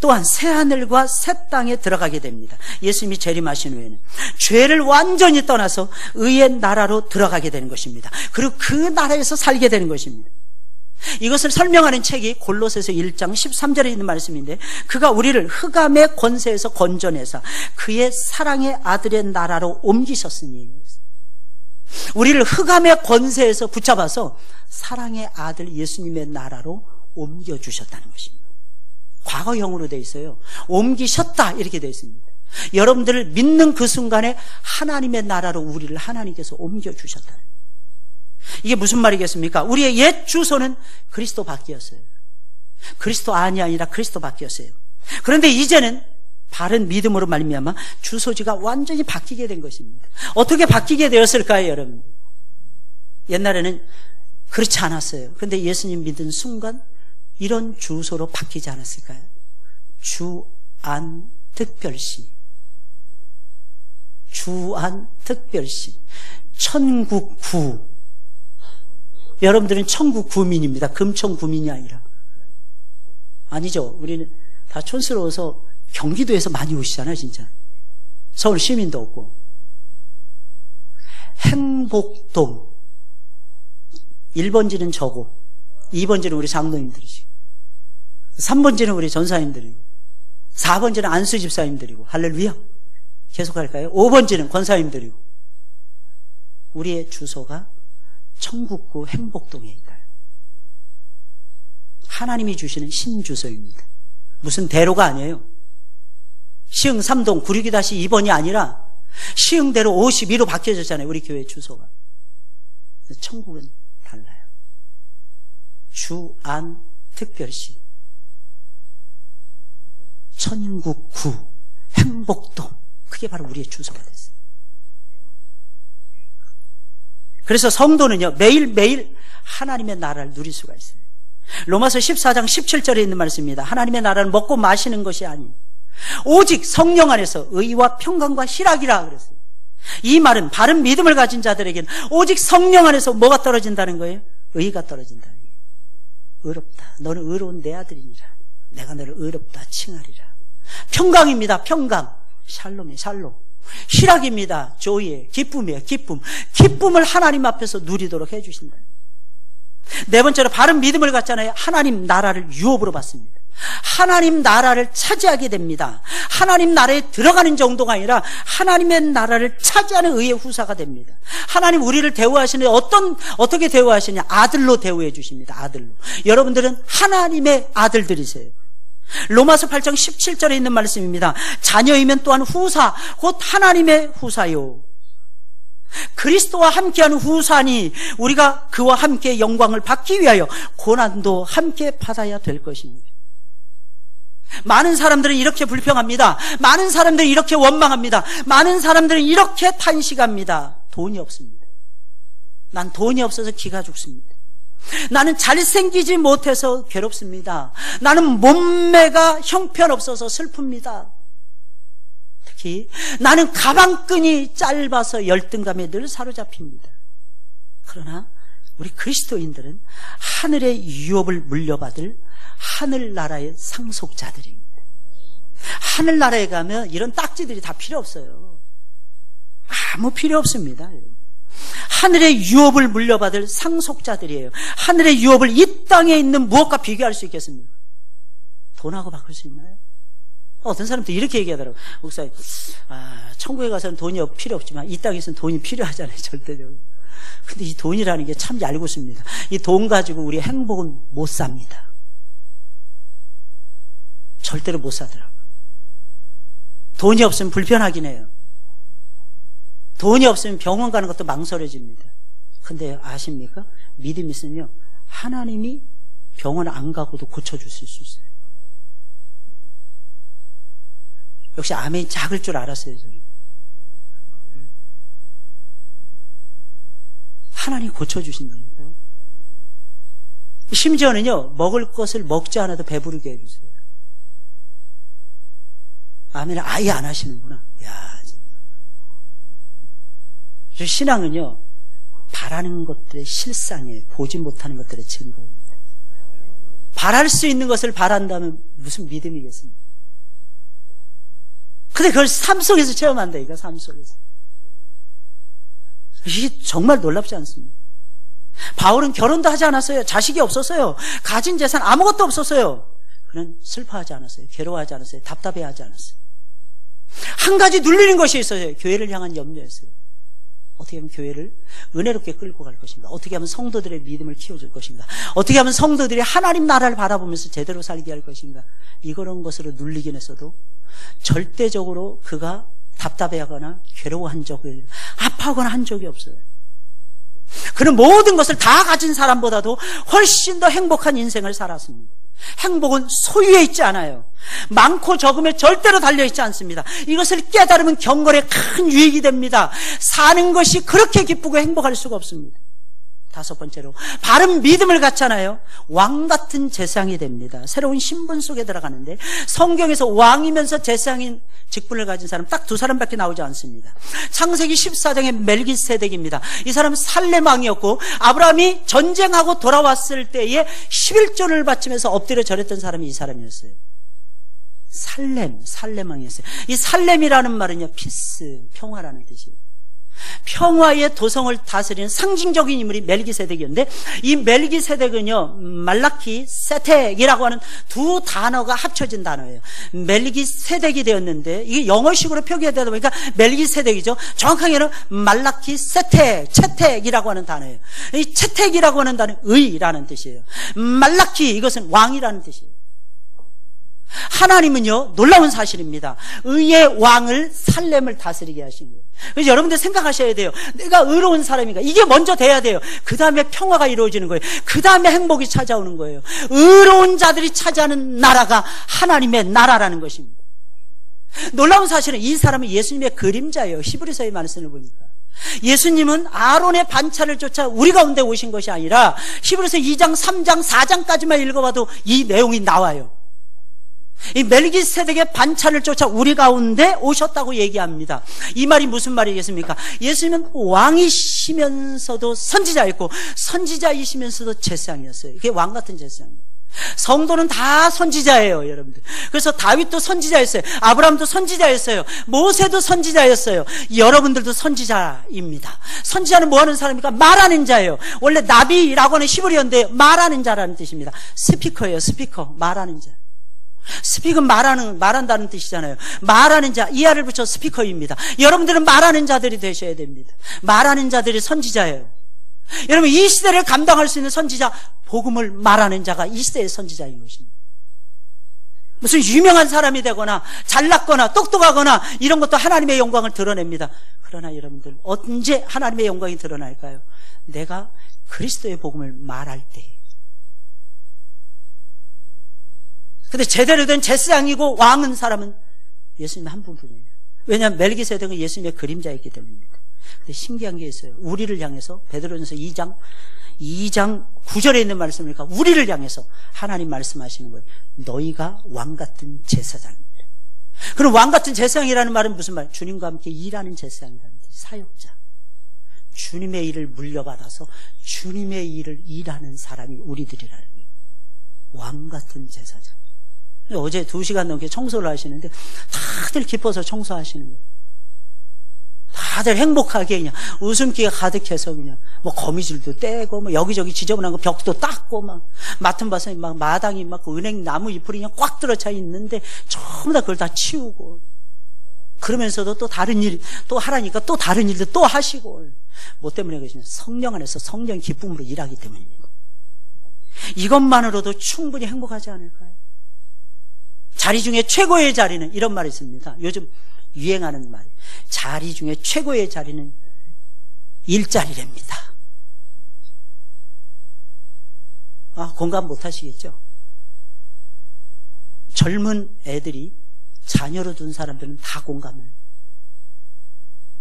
또한 새하늘과 새 땅에 들어가게 됩니다. 예수님이 재림하신 후에는 죄를 완전히 떠나서 의의 나라로 들어가게 되는 것입니다. 그리고 그 나라에서 살게 되는 것입니다. 이것을 설명하는 책이 골로새서 1장 13절에 있는 말씀인데, 그가 우리를 흑암의 권세에서 건져내사 그의 사랑의 아들의 나라로 옮기셨으니, 우리를 흑암의 권세에서 붙잡아서 사랑의 아들 예수님의 나라로 옮겨주셨다는 것입니다. 과거형으로 되어 있어요. 옮기셨다 이렇게 되어 있습니다. 여러분들을 믿는 그 순간에 하나님의 나라로 우리를 하나님께서 옮겨주셨다. 이게 무슨 말이겠습니까? 우리의 옛 주소는 그리스도 밖이었어요. 그리스도 안이 아니라 그리스도 밖이었어요. 그런데 이제는 바른 믿음으로 말미암아 주소지가 완전히 바뀌게 된 것입니다. 어떻게 바뀌게 되었을까요, 여러분? 옛날에는 그렇지 않았어요. 그런데 예수님 믿은 순간 이런 주소로 바뀌지 않았을까요? 주안특별시. 주안특별시. 천국구. 여러분들은 천국 구민입니다. 금천 구민이 아니라. 아니죠. 우리는 다 촌스러워서 경기도에서 많이 오시잖아요, 진짜. 서울 시민도 없고. 행복동. 1번지는 저고, 2번지는 우리 장로님들이시고, 3번지는 우리 전사님들이고, 4번지는 안수 집사님들이고, 할렐루야. 계속 할까요? 5번지는 권사님들이고, 우리의 주소가 천국구 행복동에 있다. 하나님이 주시는 신주소입니다. 무슨 대로가 아니에요. 시흥 3동 962-2번이 아니라 시흥대로 52로 바뀌어졌잖아요. 우리 교회 주소가. 천국은 달라요. 주안특별시. 천국구 행복동. 그게 바로 우리의 주소가 됐어요. 그래서 성도는요, 매일매일 하나님의 나라를 누릴 수가 있어요. 로마서 14장 17절에 있는 말씀입니다. 하나님의 나라는 먹고 마시는 것이 아니에요. 오직 성령 안에서 의와 평강과 희락이라 그랬어요. 이 말은 바른 믿음을 가진 자들에게는 오직 성령 안에서 뭐가 떨어진다는 거예요? 의가 떨어진다는 거예요. 의롭다. 너는 의로운 내 아들이니라. 내가 너를 의롭다 칭하리라. 평강입니다. 평강. 샬롬이에요. 샬롬. 희락입니다. 조이에 기쁨이에요. 기쁨. 기쁨을 하나님 앞에서 누리도록 해주신다. 네 번째로 바른 믿음을 갖잖아요. 하나님 나라를 유업으로 받습니다. 하나님 나라를 차지하게 됩니다. 하나님 나라에 들어가는 정도가 아니라 하나님의 나라를 차지하는 의의 후사가 됩니다. 하나님 우리를 대우하시는데 어떻게 대우하시냐? 아들로 대우해 주십니다. 아들로. 여러분들은 하나님의 아들들이세요. 로마서 8장 17절에 있는 말씀입니다. 자녀이면 또한 후사, 곧 하나님의 후사요. 그리스도와 함께하는 후사니 우리가 그와 함께 영광을 받기 위하여 고난도 함께 받아야 될 것입니다. 많은 사람들은 이렇게 불평합니다. 많은 사람들은 이렇게 원망합니다. 많은 사람들은 이렇게 탄식합니다. 돈이 없습니다. 난 돈이 없어서 기가 죽습니다. 나는 잘생기지 못해서 괴롭습니다. 나는 몸매가 형편없어서 슬픕니다. 특히 나는 가방끈이 짧아서 열등감에 늘 사로잡힙니다. 그러나 우리 그리스도인들은 하늘의 유업을 물려받을 하늘나라의 상속자들입니다. 하늘나라에 가면 이런 딱지들이 다 필요 없어요. 아무 필요 없습니다. 하늘의 유업을 물려받을 상속자들이에요. 하늘의 유업을 이 땅에 있는 무엇과 비교할 수 있겠습니까? 돈하고 바꿀 수 있나요? 어떤 사람도 이렇게 얘기하더라고요. 목사님, 천국에 가서는 돈이 필요 없지만 이 땅에서는 돈이 필요하잖아요. 절대적으로. 근데 이 돈이라는 게 참 얄궂습니다. 이 돈 가지고 우리 행복은 못 삽니다. 절대로 못 사더라고요. 돈이 없으면 불편하긴 해요. 돈이 없으면 병원 가는 것도 망설여집니다. 근데 아십니까? 믿음이 있으면 하나님이 병원 안 가고도 고쳐주실 수 있어요. 역시 아멘이 작을 줄 알았어요. 저는. 하나님이 고쳐주신다니까요. 심지어는요, 먹을 것을 먹지 않아도 배부르게 해주세요. 아멘을 아예 안 하시는구나. 야, 신앙은요, 바라는 것들의 실상이에요. 보지 못하는 것들의 증거입니다. 바랄 수 있는 것을 바란다면 무슨 믿음이겠습니까? 근데 그걸 삶 속에서 체험한다니까, 삶 속에서. 이게 정말 놀랍지 않습니까? 바울은 결혼도 하지 않았어요. 자식이 없었어요. 가진 재산 아무것도 없었어요. 그는 슬퍼하지 않았어요. 괴로워하지 않았어요. 답답해하지 않았어요. 한 가지 눌리는 것이 있어요. 교회를 향한 염려였어요. 어떻게 하면 교회를 은혜롭게 끌고 갈 것인가? 어떻게 하면 성도들의 믿음을 키워줄 것인가? 어떻게 하면 성도들이 하나님 나라를 바라보면서 제대로 살게 할 것인가? 이런 것으로 눌리긴 했어도 절대적으로 그가 답답해하거나 괴로워한 적이, 아파하거나 한 적이 없어요. 그는 모든 것을 다 가진 사람보다도 훨씬 더 행복한 인생을 살았습니다. 행복은 소유에 있지 않아요. 많고 적음에 절대로 달려있지 않습니다. 이것을 깨달으면 경건에 큰 유익이 됩니다. 사는 것이 그렇게 기쁘고 행복할 수가 없습니다. 다섯 번째로 바른 믿음을 갖잖아요. 왕 같은 제사장이 됩니다. 새로운 신분 속에 들어가는데 성경에서 왕이면서 제사장인 직분을 가진 사람 딱 두 사람밖에 나오지 않습니다. 창세기 14장의 멜기세덱입니다. 이 사람은 살렘 왕이었고 아브라함이 전쟁하고 돌아왔을 때에 11조를 바치면서 엎드려 절했던 사람이 이 사람이었어요. 살렘 왕이었어요. 이 살렘이라는 말은요, 피스, 평화라는 뜻이에요. 평화의 도성을 다스리는 상징적인 인물이 멜기세덱이었는데, 이 멜기세덱은요, 말라키, 세텍이라고 하는 두 단어가 합쳐진 단어예요. 멜기세덱이 되었는데, 이게 영어식으로 표기되다 보니까 멜기세덱이죠. 정확하게는 말라키, 세텍, 채택이라고 하는 단어예요. 이 채택이라고 하는 단어는 의라는 뜻이에요. 말라키, 이것은 왕이라는 뜻이에요. 하나님은요, 놀라운 사실입니다. 의의 왕을 살렘을 다스리게 하신 거예요. 그래서 여러분들 생각하셔야 돼요. 내가 의로운 사람인가? 이게 먼저 돼야 돼요. 그 다음에 평화가 이루어지는 거예요. 그 다음에 행복이 찾아오는 거예요. 의로운 자들이 차지하는 나라가 하나님의 나라라는 것입니다. 놀라운 사실은 이 사람은 예수님의 그림자예요. 히브리서의 말씀을 보니까. 예수님은 아론의 반차를 쫓아 우리 가운데 오신 것이 아니라 히브리서 2장, 3장, 4장까지만 읽어봐도 이 내용이 나와요. 이 멜기세덱의 반차를 쫓아 우리 가운데 오셨다고 얘기합니다. 이 말이 무슨 말이겠습니까? 예수님은 왕이시면서도 선지자였고 선지자이시면서도 제사장이었어요. 이게 왕 같은 제사장이에요. 성도는 다 선지자예요, 여러분들. 그래서 다윗도 선지자였어요. 아브라함도 선지자였어요. 모세도 선지자였어요. 여러분들도 선지자입니다. 선지자는 뭐 하는 사람입니까? 말하는 자예요. 원래 나비라고 하는 히브리어인데 말하는 자라는 뜻입니다. 스피커예요, 스피커. 말하는 자. 스피크는 말한다는 뜻이잖아요. 말하는 자, 이하를 붙여 스피커입니다. 여러분들은 말하는 자들이 되셔야 됩니다. 말하는 자들이 선지자예요. 여러분, 이 시대를 감당할 수 있는 선지자, 복음을 말하는 자가 이 시대의 선지자인 것입니다. 무슨 유명한 사람이 되거나 잘났거나 똑똑하거나 이런 것도 하나님의 영광을 드러냅니다. 그러나 여러분들, 언제 하나님의 영광이 드러날까요? 내가 그리스도의 복음을 말할 때. 근데 제대로 된 제사장이고 왕은 사람은 예수님 한 분뿐이에요. 왜냐하면 멜기세덱은 예수님의 그림자였기 때문입니다. 근데 신기한 게 있어요. 우리를 향해서 베드로전서 2장 9절에 있는 말씀이니까 우리를 향해서 하나님 말씀하시는 거예요. 너희가 왕같은 제사장입니다. 그럼 왕같은 제사장이라는 말은 무슨 말? 주님과 함께 일하는 제사장이라는 뜻. 사역자. 주님의 일을 물려받아서 주님의 일을 일하는 사람이 우리들이라는 거예요. 왕같은 제사장. 어제 2시간 넘게 청소를 하시는데 다들 기뻐서 청소하시는 거예요. 다들 행복하게 그냥 웃음기가 가득해서 그냥 뭐 거미줄도 떼고 뭐 여기저기 지저분한 거 벽도 닦고 막 맡은 봐서 막 마당이 막 은행 나무 잎이 그냥 꽉 들어차 있는데 전부 다 그걸 다 치우고 그러면서도 또 다른 일 또 하라니까 또 다른 일도 또 하시고 뭐 때문에 그러시냐? 성령 안에서 성령 기쁨으로 일하기 때문입니다. 이것만으로도 충분히 행복하지 않을까요? 자리 중에 최고의 자리는 이런 말이 있습니다. 요즘 유행하는 말이에요. 자리 중에 최고의 자리는 일자리랍니다. 공감 못 하시겠죠? 젊은 애들이 자녀로 둔 사람들은 다 공감을.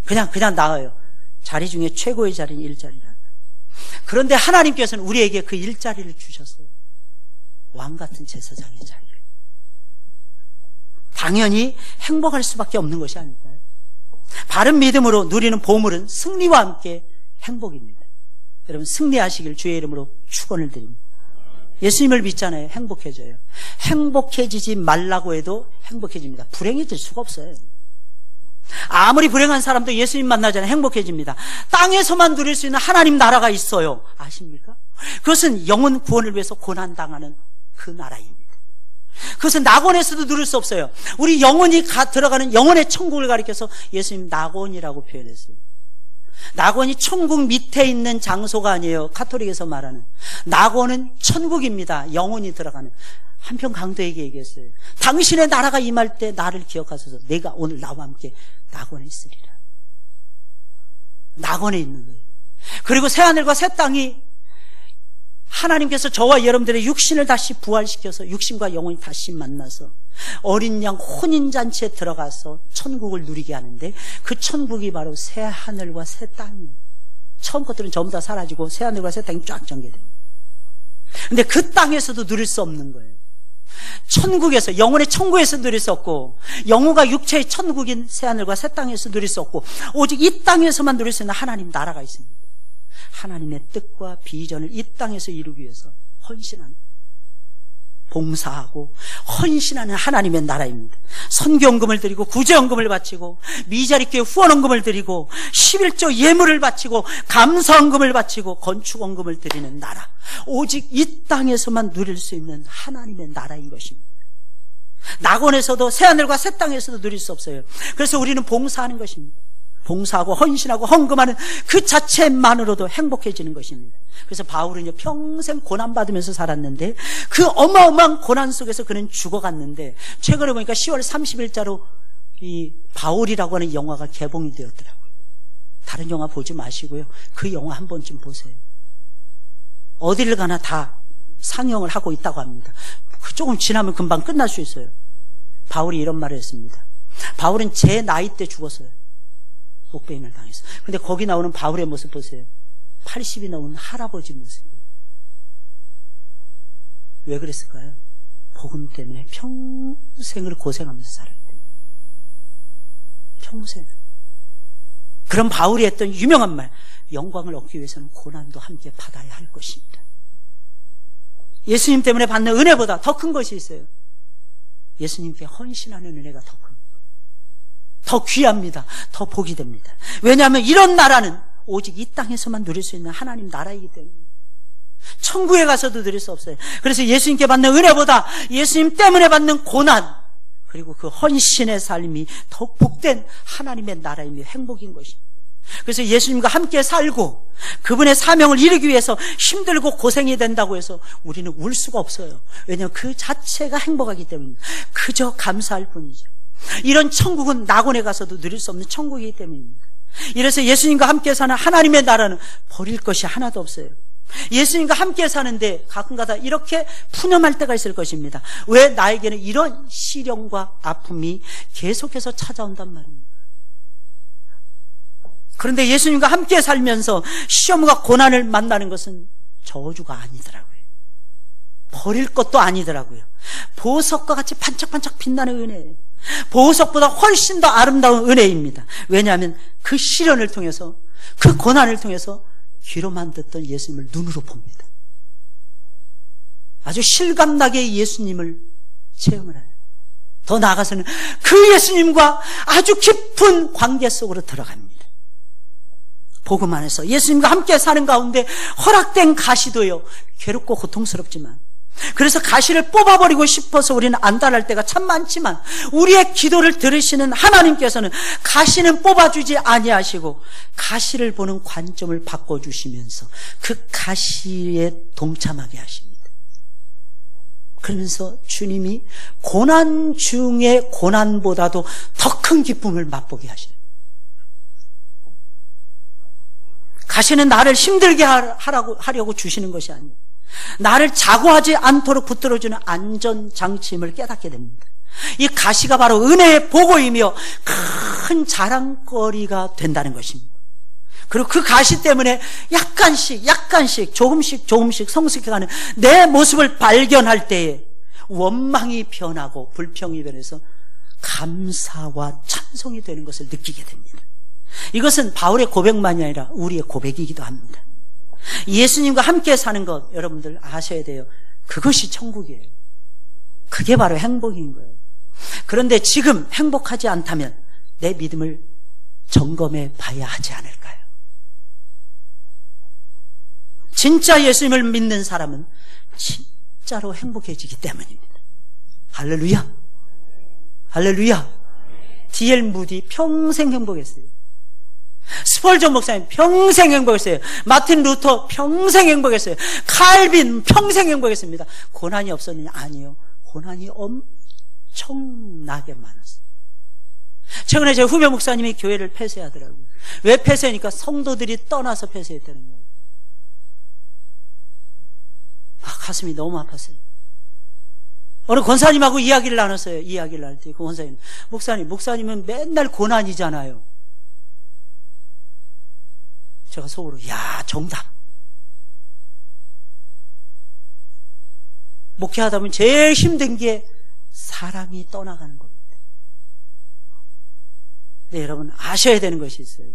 그냥 나와요. 자리 중에 최고의 자리는 일자리라. 그런데 하나님께서는 우리에게 그 일자리를 주셨어요. 왕같은 제사장의 자리. 당연히 행복할 수밖에 없는 것이 아닐까요? 바른 믿음으로 누리는 보물은 승리와 함께 행복입니다. 여러분 승리하시길 주의 이름으로 축원을 드립니다. 예수님을 믿잖아요. 행복해져요. 행복해지지 말라고 해도 행복해집니다. 불행해질 수가 없어요. 아무리 불행한 사람도 예수님 만나잖아요. 행복해집니다. 땅에서만 누릴 수 있는 하나님 나라가 있어요. 아십니까? 그것은 영혼 구원을 위해서 고난당하는 그 나라입니다. 그것은 낙원에서도 누릴 수 없어요. 우리 영혼이 들어가는 영혼의 천국을 가리켜서 예수님 낙원이라고 표현했어요. 낙원이 천국 밑에 있는 장소가 아니에요. 가톨릭에서 말하는 낙원은 천국입니다. 영혼이 들어가는. 한편 강도에게 얘기했어요. 당신의 나라가 임할 때 나를 기억하소서. 내가 오늘 나와 함께 낙원에 있으리라. 낙원에 있는 거예요. 그리고 새하늘과 새 땅이 하나님께서 저와 여러분들의 육신을 다시 부활시켜서 육신과 영혼이 다시 만나서 어린 양 혼인잔치에 들어가서 천국을 누리게 하는데 그 천국이 바로 새 하늘과 새 땅이에요. 처음 것들은 전부 다 사라지고 새하늘과 새 땅이 쫙 전개됩니다. 근데 그 땅에서도 누릴 수 없는 거예요. 천국에서, 영혼의 천국에서 누릴 수 없고, 영혼과 육체의 천국인 새하늘과 새 땅에서 누릴 수 없고, 오직 이 땅에서만 누릴 수 있는 하나님 나라가 있습니다. 하나님의 뜻과 비전을 이 땅에서 이루기 위해서 헌신하는, 봉사하고 헌신하는 하나님의 나라입니다. 선교헌금을 드리고 구제헌금을 바치고 미자립교회 후원헌금을 드리고 11조 예물을 바치고 감사헌금을 바치고 건축헌금을 드리는 나라, 오직 이 땅에서만 누릴 수 있는 하나님의 나라인 것입니다. 낙원에서도 새하늘과 새 땅에서도 누릴 수 없어요. 그래서 우리는 봉사하는 것입니다. 봉사하고 헌신하고 헌금하는 그 자체만으로도 행복해지는 것입니다. 그래서 바울은요, 평생 고난받으면서 살았는데 그 어마어마한 고난 속에서 그는 죽어갔는데, 최근에 보니까 10월 30일자로 이 바울이라고 하는 영화가 개봉이 되었더라고요. 다른 영화 보지 마시고요, 그 영화 한 번쯤 보세요. 어디를 가나 다 상영을 하고 있다고 합니다. 조금 지나면 금방 끝날 수 있어요. 바울이 이런 말을 했습니다. 바울은 제 나이 때 죽었어요. 목배임을 당했어. 근데 거기 나오는 바울의 모습 보세요. 80이 넘은 할아버지 모습이에요. 왜 그랬을까요? 복음 때문에 평생을 고생하면서 살았기 때문에. 평생. 그럼 바울이 했던 유명한 말, 영광을 얻기 위해서는 고난도 함께 받아야 할 것입니다. 예수님 때문에 받는 은혜보다 더 큰 것이 있어요. 예수님께 헌신하는 은혜가 더 큽니다. 더 귀합니다. 더 복이 됩니다. 왜냐하면 이런 나라는 오직 이 땅에서만 누릴 수 있는 하나님 나라이기 때문에 천국에 가서도 누릴 수 없어요. 그래서 예수님께 받는 은혜보다 예수님 때문에 받는 고난, 그리고 그 헌신의 삶이 더 복된 하나님의 나라이며 행복인 것입니다. 그래서 예수님과 함께 살고 그분의 사명을 이루기 위해서 힘들고 고생이 된다고 해서 우리는 울 수가 없어요. 왜냐하면 그 자체가 행복하기 때문입니다. 그저 감사할 뿐이죠. 이런 천국은 낙원에 가서도 누릴 수 없는 천국이기 때문입니다. 이래서 예수님과 함께 사는 하나님의 나라는 버릴 것이 하나도 없어요. 예수님과 함께 사는데 가끔가다 이렇게 푸념할 때가 있을 것입니다. 왜 나에게는 이런 시련과 아픔이 계속해서 찾아온단 말입니다. 그런데 예수님과 함께 살면서 시험과 고난을 만나는 것은 저주가 아니더라고요. 버릴 것도 아니더라고요. 보석과 같이 반짝반짝 빛나는 은혜예요. 보석보다 훨씬 더 아름다운 은혜입니다. 왜냐하면 그 시련을 통해서, 그 고난을 통해서 귀로만 듣던 예수님을 눈으로 봅니다. 아주 실감나게 예수님을 체험을 해요. 더 나아가서는 그 예수님과 아주 깊은 관계 속으로 들어갑니다. 복음 안에서 예수님과 함께 사는 가운데 허락된 가시도요, 괴롭고 고통스럽지만, 그래서 가시를 뽑아버리고 싶어서 우리는 안달할 때가 참 많지만, 우리의 기도를 들으시는 하나님께서는 가시는 뽑아주지 아니하시고 가시를 보는 관점을 바꿔주시면서 그 가시에 동참하게 하십니다. 그러면서 주님이 고난 중에 고난보다도 더 큰 기쁨을 맛보게 하십니다. 가시는 나를 힘들게 하려고 주시는 것이 아니에요. 나를 자고하지 않도록 붙들어주는 안전장치임을 깨닫게 됩니다. 이 가시가 바로 은혜의 보고이며 큰 자랑거리가 된다는 것입니다. 그리고 그 가시 때문에 약간씩 조금씩 성숙해가는 내 모습을 발견할 때에 원망이 변하고 불평이 변해서 감사와 찬송이 되는 것을 느끼게 됩니다. 이것은 바울의 고백만이 아니라 우리의 고백이기도 합니다. 예수님과 함께 사는 것, 여러분들 아셔야 돼요. 그것이 천국이에요. 그게 바로 행복인 거예요. 그런데 지금 행복하지 않다면 내 믿음을 점검해 봐야 하지 않을까요? 진짜 예수님을 믿는 사람은 진짜로 행복해지기 때문입니다. 할렐루야, 할렐루야. D.L. 무디 평생 행복했어요. 스펄전 목사님 평생 행복했어요. 마틴 루터 평생 행복했어요. 칼빈 평생 행복했습니다. 고난이 없었느냐? 아니요. 고난이 엄청나게 많았어요. 최근에 제 후배 목사님이 교회를 폐쇄하더라고요. 왜 폐쇄하니까 성도들이 떠나서 폐쇄했다는 거예요. 가슴이 너무 아팠어요. 어느 권사님하고 이야기를 나눴어요. 이야기를 나눌 때 그 권사님, 목사님은 맨날 고난이잖아요. 제가 속으로 야, 정답. 목회하다 보면 제일 힘든 게 사람이 떠나가는 겁니다. 근데 여러분 아셔야 되는 것이 있어요.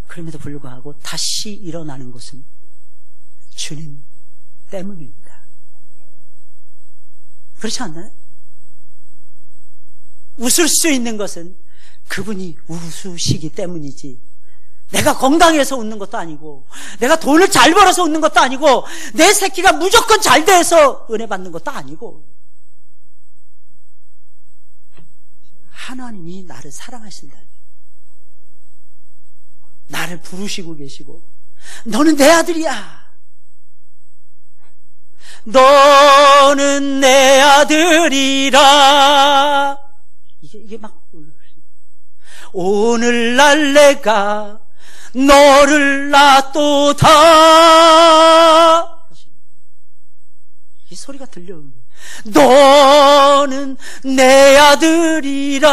그럼에도 불구하고 다시 일어나는 것은 주님 때문입니다. 그렇지 않나요? 웃을 수 있는 것은 그분이 웃으시기 때문이지, 내가 건강해서 웃는 것도 아니고, 내가 돈을 잘 벌어서 웃는 것도 아니고, 내 새끼가 무조건 잘 돼서 은혜 받는 것도 아니고, 하나님이 나를 사랑하신다. 나를 부르시고 계시고, 너는 내 아들이야. 너는 내 아들이라. 이게 막 오늘날 내가 너를 낳도다. 이 소리가 들려오는 거예요. 너는 내 아들이라.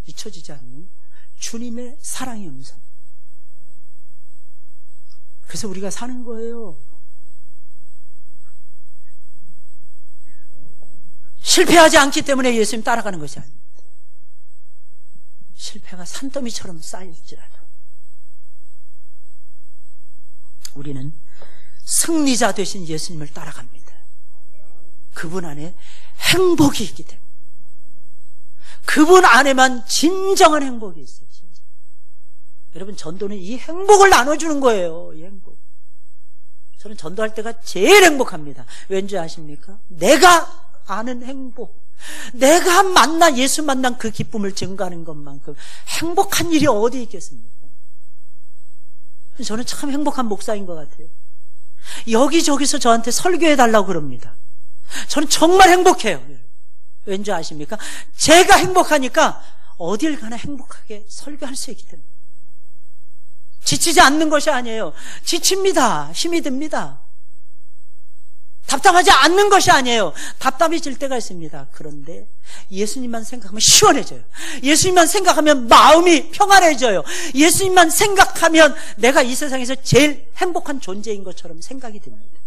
잊혀지지 않는 주님의 사랑의 음성. 그래서 우리가 사는 거예요. 실패하지 않기 때문에 예수님 따라가는 것이 아닙니다. 실패가 산더미처럼 쌓일지라도 우리는 승리자 되신 예수님을 따라갑니다. 그분 안에 행복이 있기 때문에, 그분 안에만 진정한 행복이 있어요. 진짜. 여러분, 전도는 이 행복을 나눠주는 거예요. 이 행복. 저는 전도할 때가 제일 행복합니다. 왠지 아십니까? 내가 아는 행복, 내가 예수 만난 그 기쁨을 증거하는 것만큼 행복한 일이 어디 있겠습니까? 저는 참 행복한 목사인 것 같아요. 여기저기서 저한테 설교해달라고 그럽니다. 저는 정말 행복해요. 왠지 아십니까? 제가 행복하니까 어딜 가나 행복하게 설교할 수 있기 때문에. 지치지 않는 것이 아니에요. 지칩니다. 힘이 듭니다. 답답하지 않는 것이 아니에요. 답답해질 때가 있습니다. 그런데 예수님만 생각하면 시원해져요. 예수님만 생각하면 마음이 평안해져요. 예수님만 생각하면 내가 이 세상에서 제일 행복한 존재인 것처럼 생각이 듭니다.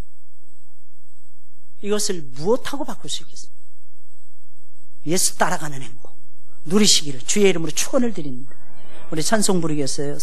이것을 무엇하고 바꿀 수 있겠습니까? 예수 따라가는 행복 누리시기를 주의 이름으로 축원을 드립니다. 우리 찬송 부르겠어요.